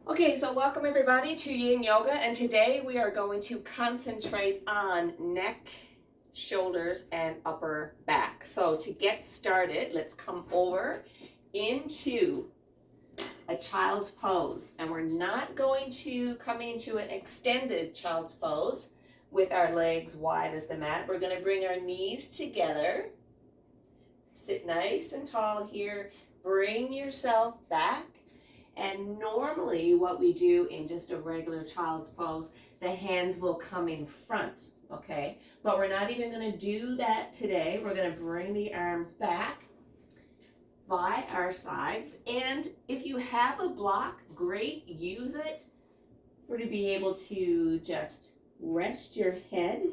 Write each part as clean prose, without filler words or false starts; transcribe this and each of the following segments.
Okay, so welcome everybody to Yin Yoga, and today we are going to concentrate on neck, shoulders, and upper back. So to get started, let's come over into a child's pose, and we're not going to come into an extended child's pose with our legs wide as the mat. We're going to bring our knees together, sit nice and tall here, bring yourself back. And normally what we do in just a regular child's pose, the hands will come in front, okay? But we're not even gonna do that today. We're gonna bring the arms back by our sides. And if you have a block, great, use it to be able to just rest your head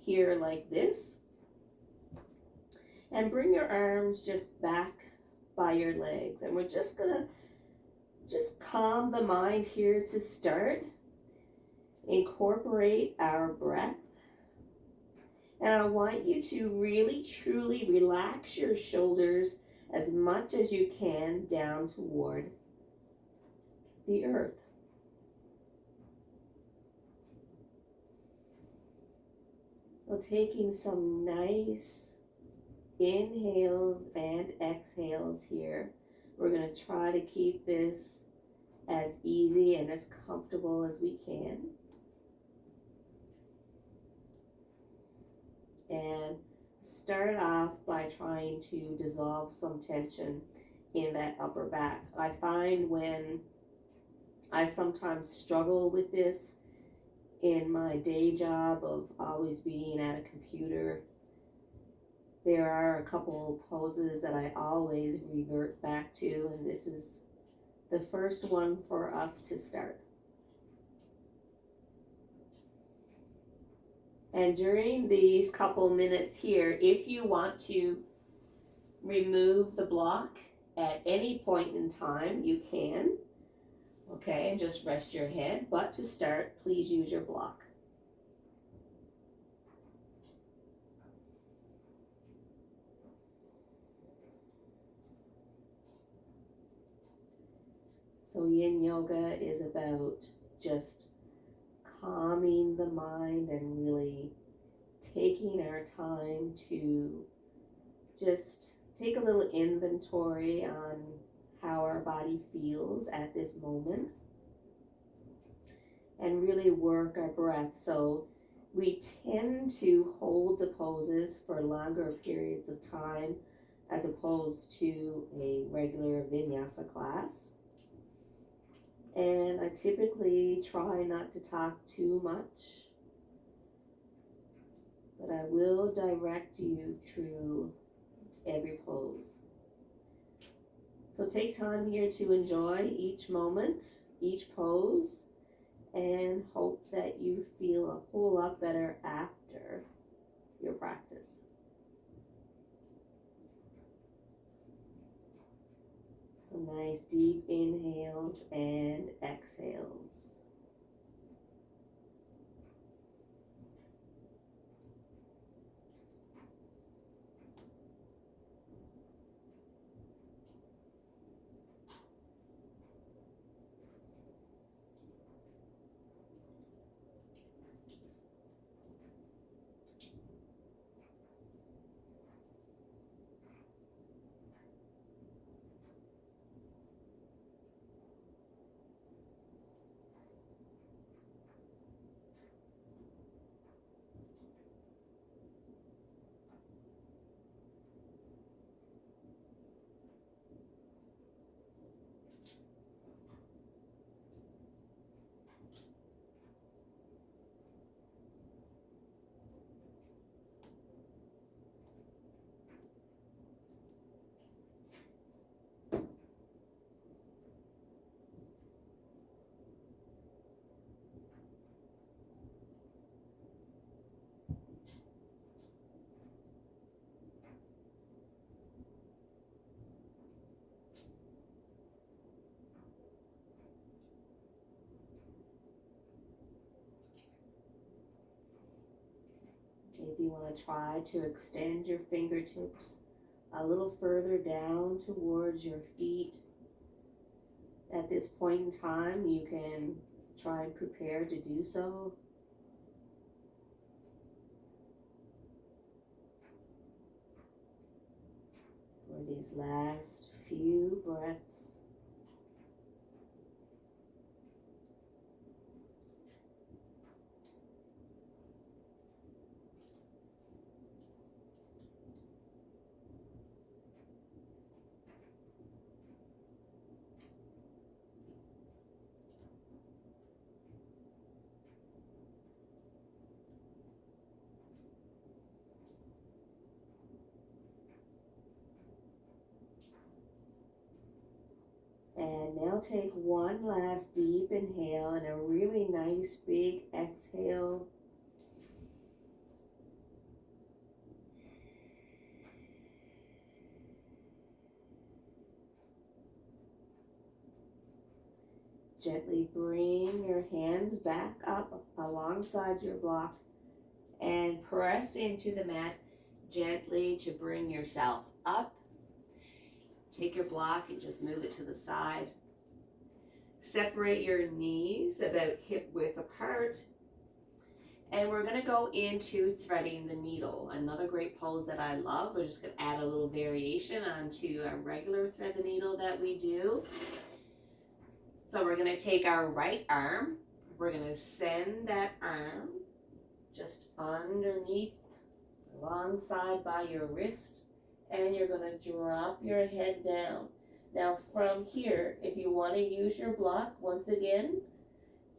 here like this. And bring your arms just back by your legs. And we're just gonna calm the mind here to start. Incorporate our breath. And I want you to really, truly relax your shoulders as much as you can down toward the earth. So taking some nice inhales and exhales here. We're going to try to keep this as easy and as comfortable as we can. And start off by trying to dissolve some tension in that upper back. I find when I sometimes struggle with this in my day job of always being at a computer, there are a couple poses that I always revert back to, and this is the first one for us to start. And during these couple minutes here, if you want to remove the block at any point in time, you can. Okay, and just rest your head. But to start, please use your block. So Yin Yoga is about just calming the mind and really taking our time to just take a little inventory on how our body feels at this moment and really work our breath. So we tend to hold the poses for longer periods of time as opposed to a regular vinyasa class. And I typically try not to talk too much, but I will direct you through every pose. So take time here to enjoy each moment, each pose, and hope that you feel a whole lot better after your practice. So nice deep inhales and exhales. If you want to try to extend your fingertips a little further down towards your feet, At this point in time, you can try and prepare to do so. For these last few breaths. And now take one last deep inhale and a really nice big exhale. Gently bring your hands back up alongside your block and press into the mat gently to bring yourself up. Take your block and just move it to the side. Separate your knees about hip width apart. And we're going to go into threading the needle. Another great pose that I love. We're just going to add a little variation onto a regular thread the needle that we do. So we're going to take our right arm. We're going to send that arm just underneath, alongside by your wrist. And you're going to drop your head down. Now from here, if you want to use your block once again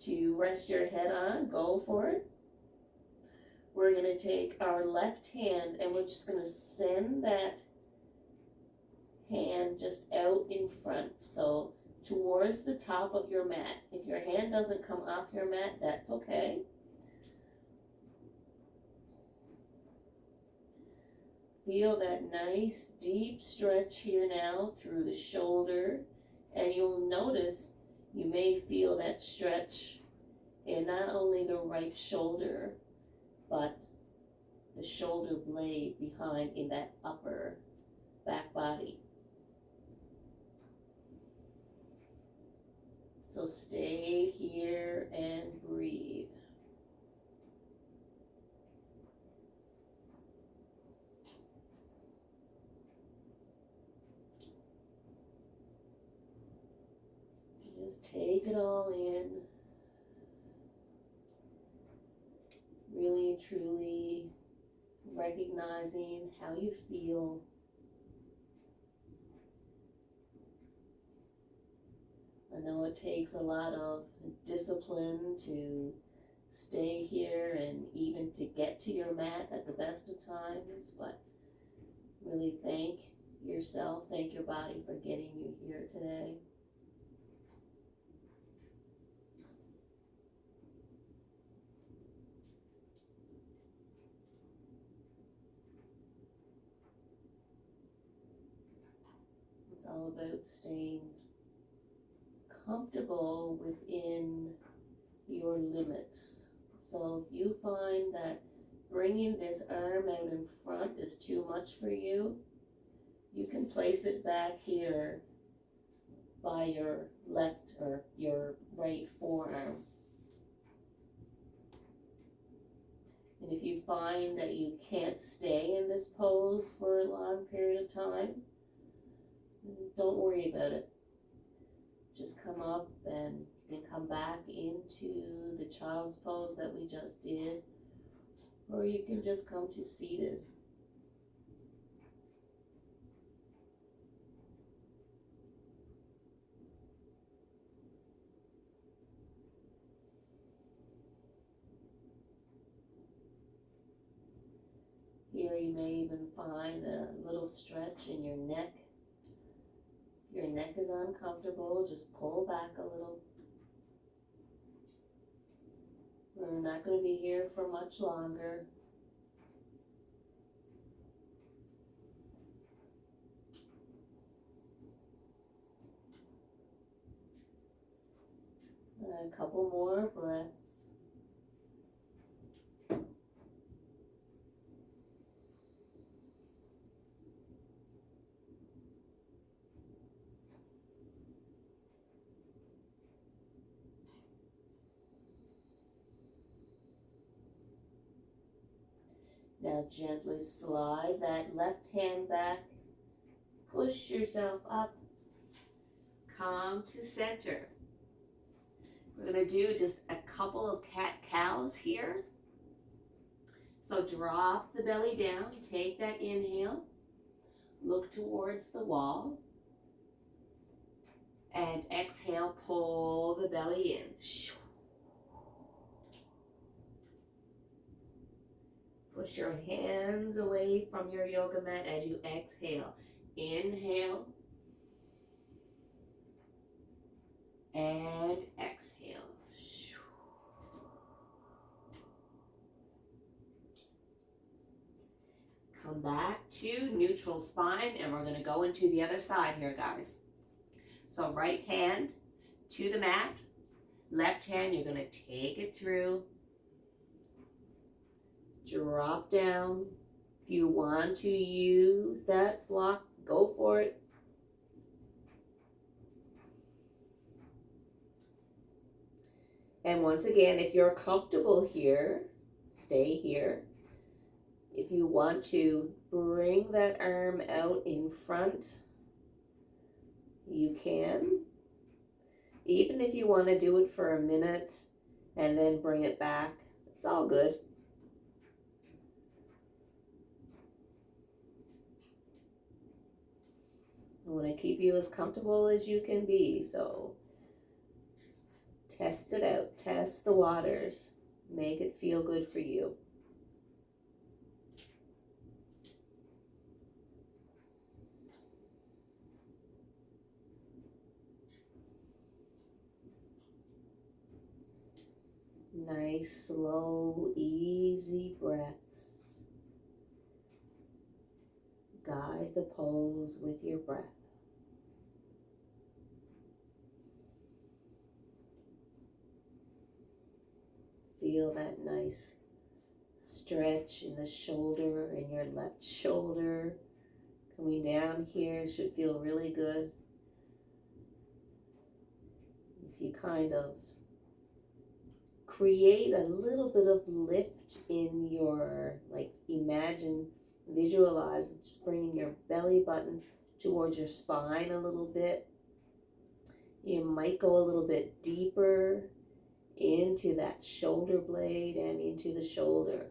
to rest your head on, go for it. We're going to take our left hand and we're just going to send that hand just out in front. So towards the top of your mat. If your hand doesn't come off your mat, that's okay. Feel that nice deep stretch here now through the shoulder, and you'll notice you may feel that stretch in not only the right shoulder, but the shoulder blade behind in that upper back body. So stay here and breathe. Just take it all in. Really and truly recognizing how you feel. I know it takes a lot of discipline to stay here and even to get to your mat at the best of times, but really thank yourself, thank your body for getting you here today. It's all about staying comfortable within your limits. So if you find that bringing this arm out in front is too much for you, you can place it back here by your left or your right forearm. And if you find that you can't stay in this pose for a long period of time, don't worry about it. Just come up and come back into the child's pose that we just did, or you can just come to seated. Here you may even find a little stretch in your neck. If your neck is uncomfortable, just pull back a little. We're not going to be here for much longer. A couple more breaths. Now gently slide that left hand back. Push yourself up. Come to center. We're going to do just a couple of cat-cows here. So drop the belly down. Take that inhale. Look towards the wall. And exhale, pull the belly in. Push your hands away from your yoga mat as you exhale. Inhale. And exhale. Come back to neutral spine, and we're going to go into the other side here, guys. So right hand to the mat. Left hand, you're going to take it through. Drop down. If you want to use that block, go for it. And once again, if you're comfortable here, stay here. If you want to bring that arm out in front, you can. Even if you want to do it for a minute and then bring it back, it's all good. I want to keep you as comfortable as you can be, so test it out. Test the waters. Make it feel good for you. Nice, slow, easy breaths. Guide the pose with your breath. Feel that nice stretch in the shoulder, in your left shoulder. Coming down here should feel really good. If you kind of create a little bit of lift in your, visualize just bringing your belly button towards your spine a little bit. You might go a little bit deeper into that shoulder blade and into the shoulder.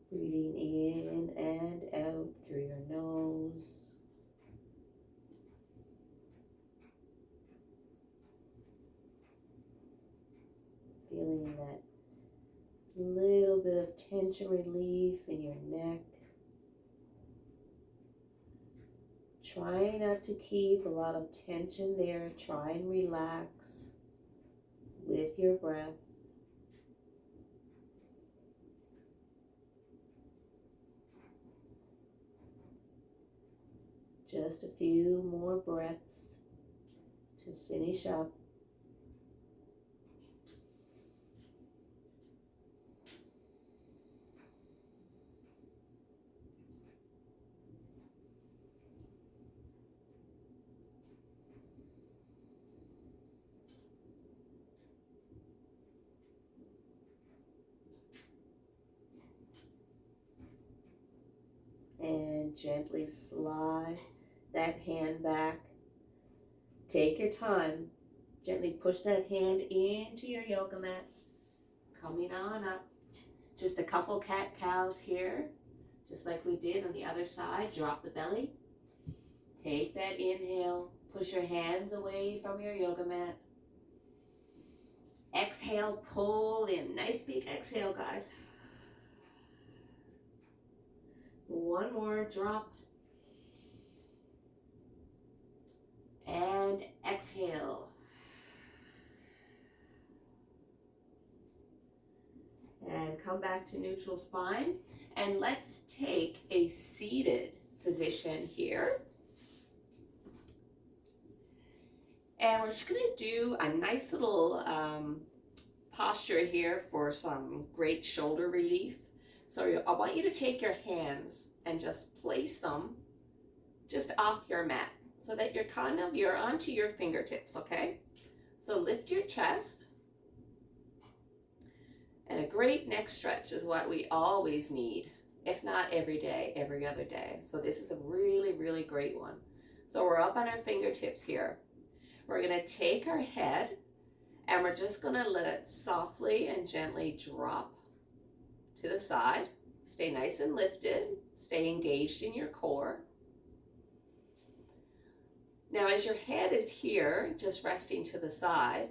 Breathing in and out through your nose. Feeling that little bit of tension relief in your neck. Try not to keep a lot of tension there. Try and relax with your breath. Just a few more breaths to finish up. And gently slide that hand back. Take your time. Gently push that hand into your yoga mat. Coming on up. Just a couple cat-cows here. Just like we did on the other side. Drop the belly. Take that inhale. Push your hands away from your yoga mat. Exhale, pull in. Nice big exhale, guys. One more, drop. And exhale. And come back to neutral spine, and let's take a seated position here. And we're just going to do a nice little posture here for some great shoulder relief. So I want you to take your hands and just place them just off your mat so that you're onto your fingertips, okay? So lift your chest. And a great neck stretch is what we always need, if not every day, every other day. So this is a really, really great one. So we're up on our fingertips here. We're going to take our head and we're just going to let it softly and gently drop to the side. Stay nice and lifted. Stay engaged in your core. Now, as your head is here, just resting to the side,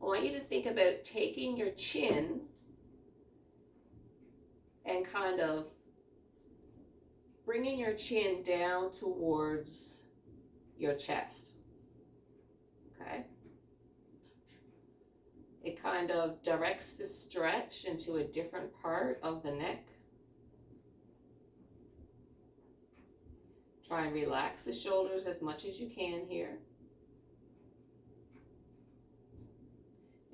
I want you to think about taking your chin and kind of bringing your chin down towards your chest. Okay? It kind of directs the stretch into a different part of the neck. Try and relax the shoulders as much as you can here.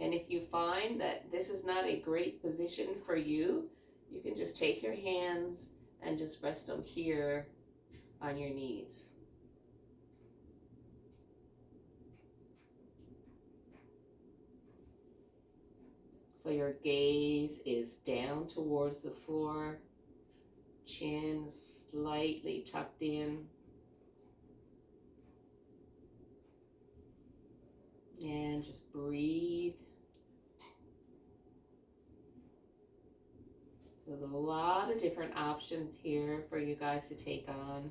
And if you find that this is not a great position for you, you can just take your hands and just rest them here on your knees. So your gaze is down towards the floor, chin slightly tucked in. And just breathe. So there's a lot of different options here for you guys to take on.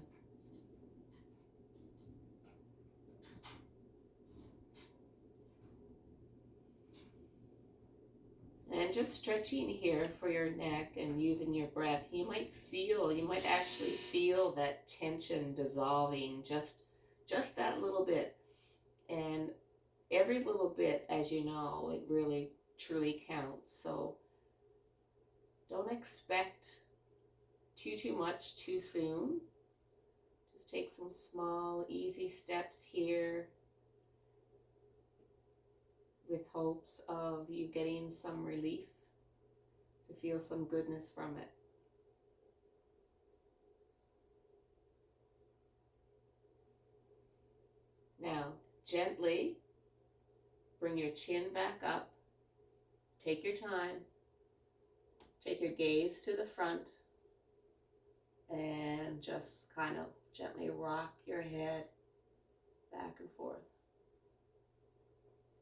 And just stretching here for your neck and using your breath, you might actually feel that tension dissolving just that little bit. And every little bit, as you know, it really truly counts. So don't expect too much too soon. Just take some small, easy steps here with hopes of you getting some relief, to feel some goodness from it. Now, gently bring your chin back up. Take your time. Take your gaze to the front and just kind of gently rock your head back and forth.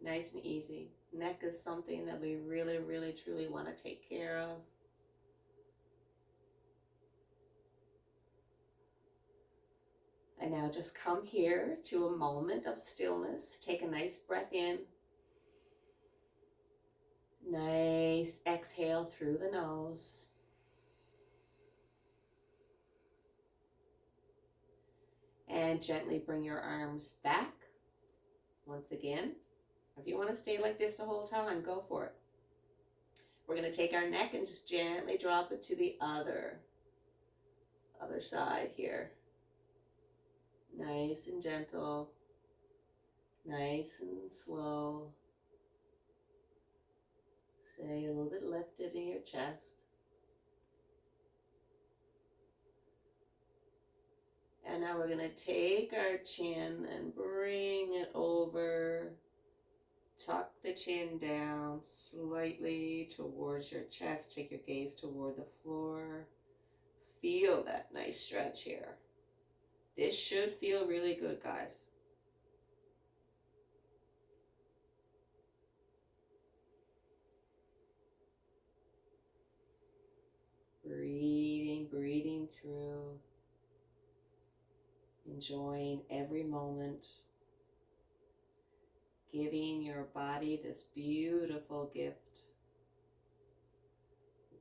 Nice and easy. Neck is something that we really, really, truly want to take care of. And now just come here to a moment of stillness. Take a nice breath in. Nice exhale through the nose. And gently bring your arms back. Once again, if you want to stay like this the whole time, go for it. We're going to take our neck and just gently drop it to the other side here. Nice and gentle. Nice and slow. Stay a little bit lifted in your chest. And now we're going to take our chin and bring it over. Tuck the chin down slightly towards your chest. Take your gaze toward the floor. Feel that nice stretch here. This should feel really good, guys. Breathing through. Enjoying every moment. Giving your body this beautiful gift.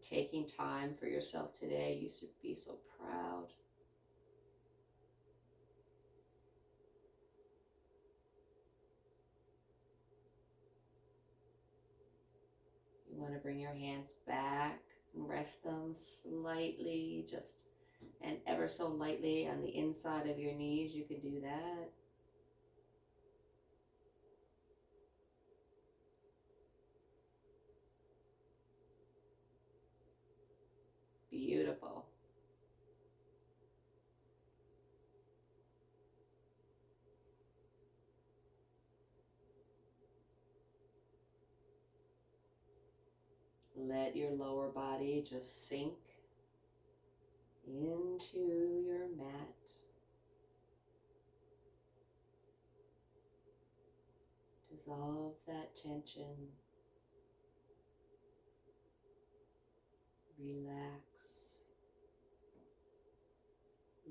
Taking time for yourself today. You should be so proud. You want to bring your hands back Rest them slightly, just and ever so lightly on the inside of your knees. You can do that. Beautiful. Let your lower body just sink into your mat. Dissolve that tension. Relax.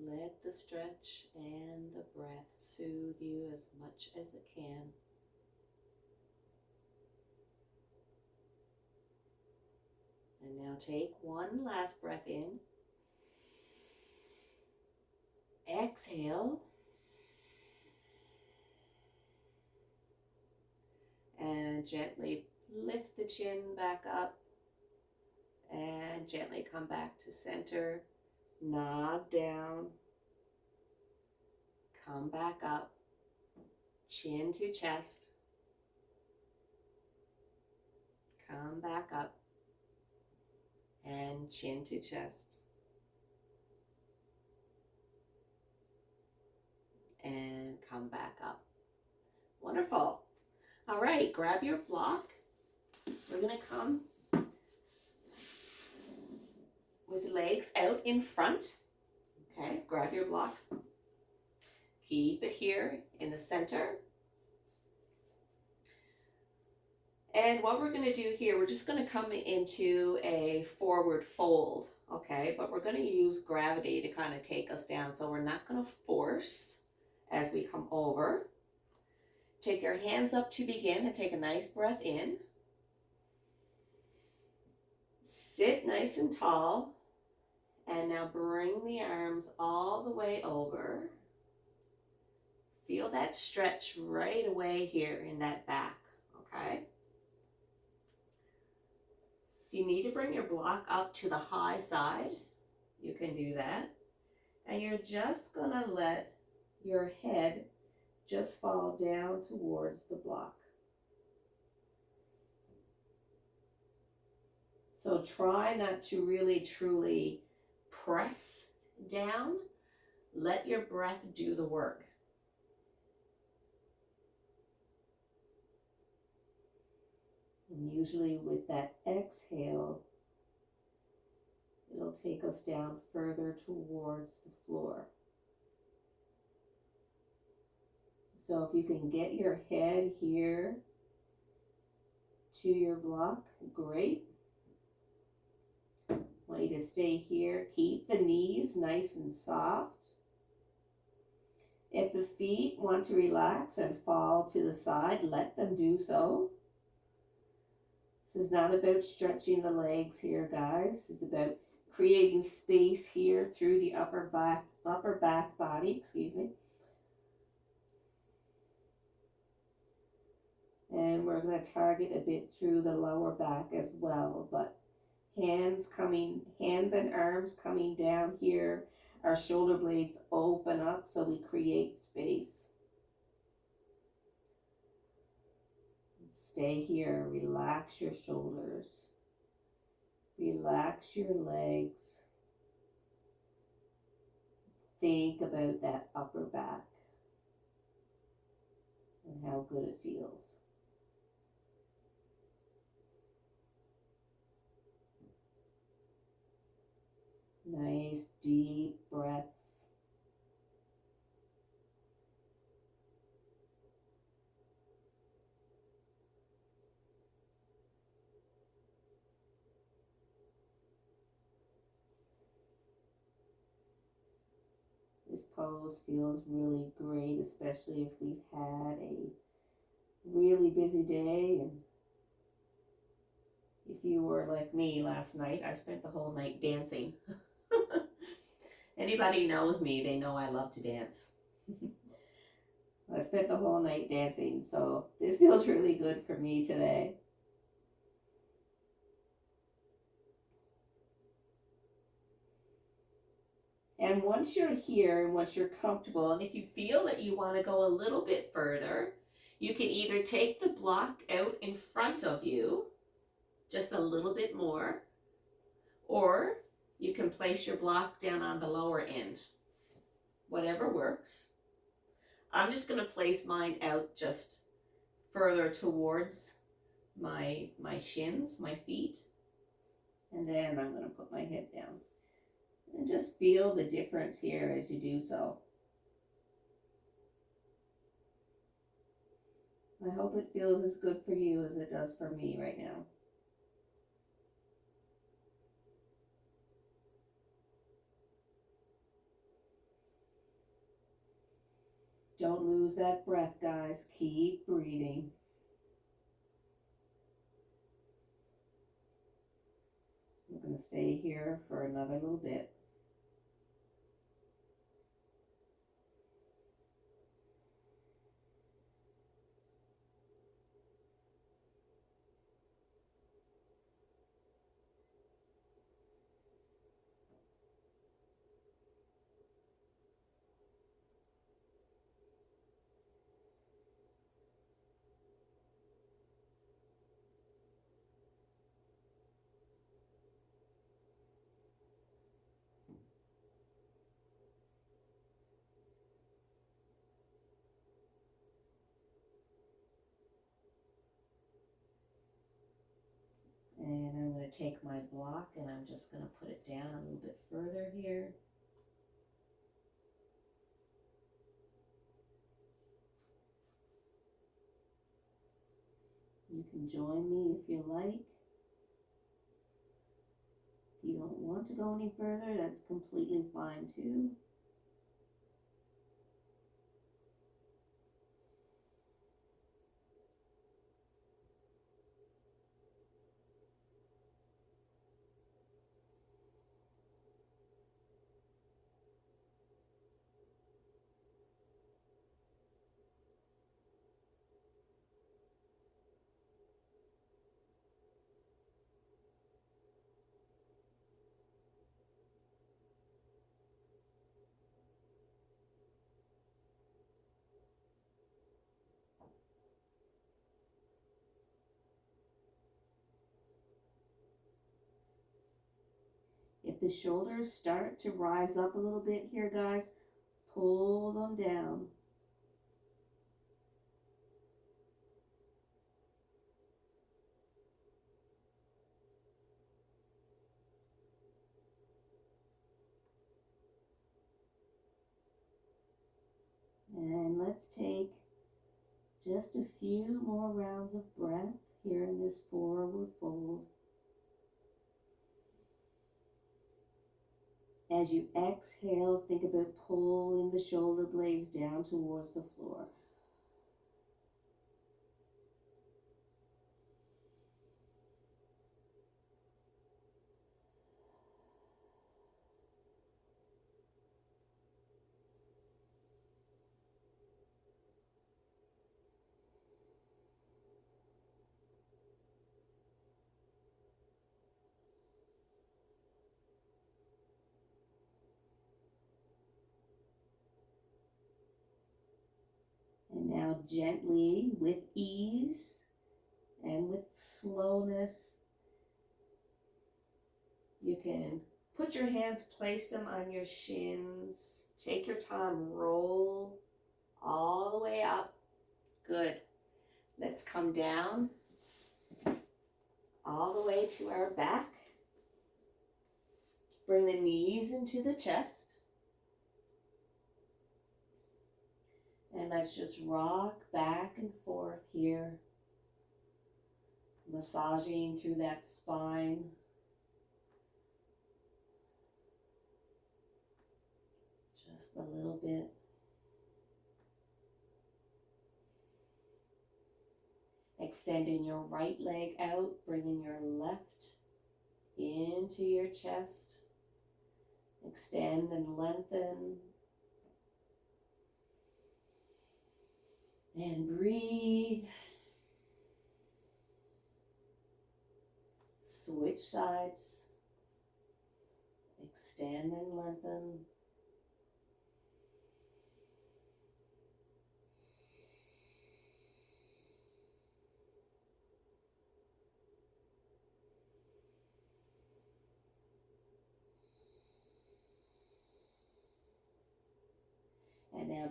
Let the stretch and the breath soothe you as much as it can. And now take one last breath in. Exhale. And gently lift the chin back up. And gently come back to center. Nod down. Come back up. Chin to chest. Come back up. And chin to chest. And come back up. Wonderful. All right, grab your block. We're going to come with legs out in front. Okay, grab your block. Keep it here in the center. And what we're going to do here, we're just going to come into a forward fold, okay? But we're going to use gravity to kind of take us down. So we're not going to force as we come over. Take your hands up to begin and take a nice breath in. Sit nice and tall. And now bring the arms all the way over. Feel that stretch right away here in that back, okay? If you need to bring your block up to the high side, you can do that. And you're just gonna let your head just fall down towards the block. So try not to really truly press down. Let your breath do the work. And usually with that exhale, it'll take us down further towards the floor. So if you can get your head here to your block, great. Want you to stay here. Keep the knees nice and soft. If the feet want to relax and fall to the side, let them do so. This is not about stretching the legs here, guys. This is about creating space here through the upper back body, And we're going to target a bit through the lower back as well, but hands and arms coming down here. Our shoulder blades open up so we create space. Stay here, relax your shoulders, relax your legs. Think about that upper back and how good it feels. Nice deep breaths. This pose feels really great, especially if we've had a really busy day. And if you were like me last night, I spent the whole night dancing. Anybody knows me, they know I love to dance. I spent the whole night dancing, so this feels really good for me today. once you're here and once you're comfortable, and if you feel that you want to go a little bit further, you can either take the block out in front of you, just a little bit more, or you can place your block down on the lower end. Whatever works. I'm just going to place mine out just further towards my shins, my feet. And then I'm going to put my head down. And just feel the difference here as you do so. I hope it feels as good for you as it does for me right now. Don't lose that breath, guys. Keep breathing. I'm going to stay here for another little bit. And I'm going to take my block and I'm just going to put it down a little bit further here. You can join me if you like. If you don't want to go any further, that's completely fine too. If the shoulders start to rise up a little bit here, guys, pull them down. And let's take just a few more rounds of breath here in this forward fold. As you exhale, think about pulling the shoulder blades down towards the floor. And now gently, with ease and with slowness, you can put your hands, place them on your shins. Take your time, roll all the way up. Good. Let's come down all the way to our back. Bring the knees into the chest. And let's just rock back and forth here, massaging through that spine. Just a little bit. Extending your right leg out, bringing your left into your chest. Extend and lengthen. And breathe. Switch sides. Extend and lengthen.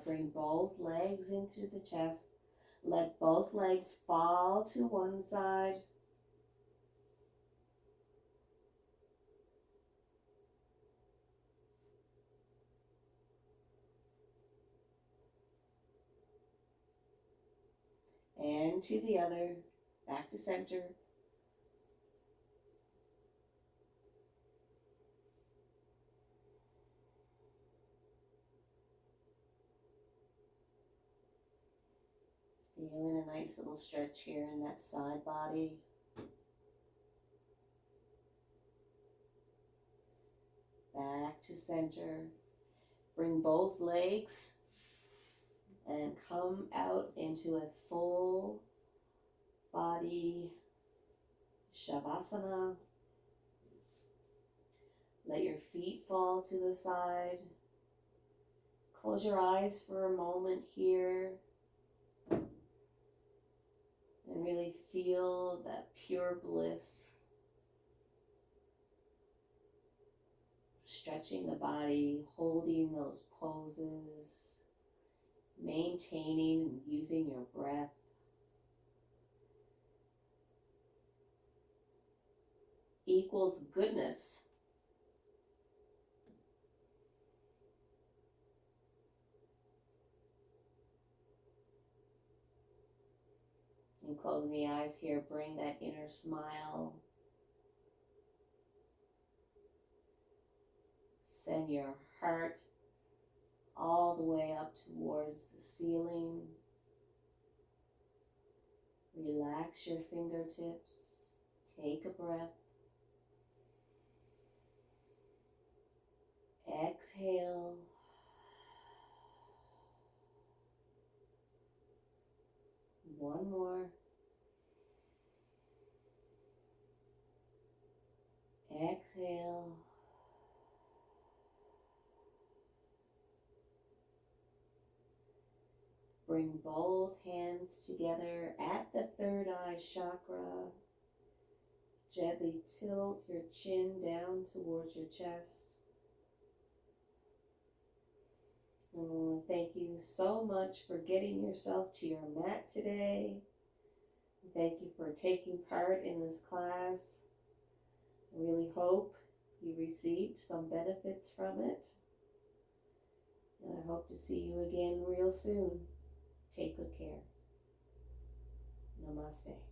bring both legs into the chest. Let both legs fall to one side. And to the other, back to center. Feeling a nice little stretch here in that side body. Back to center. Bring both legs and come out into a full body Shavasana. Let your feet fall to the side. Close your eyes for a moment here and really feel that pure bliss. Stretching the body, holding those poses, maintaining and using your breath. Equals goodness. And closing the eyes here, bring that inner smile. Send your heart all the way up towards the ceiling. Relax your fingertips. Take a breath. Exhale. One more. Exhale. Bring both hands together at the third eye chakra. Gently tilt your chin down towards your chest. I want to thank you so much for getting yourself to your mat today. Thank you for taking part in this class. I really hope you received some benefits from it. And I hope to see you again real soon. Take good care. Namaste.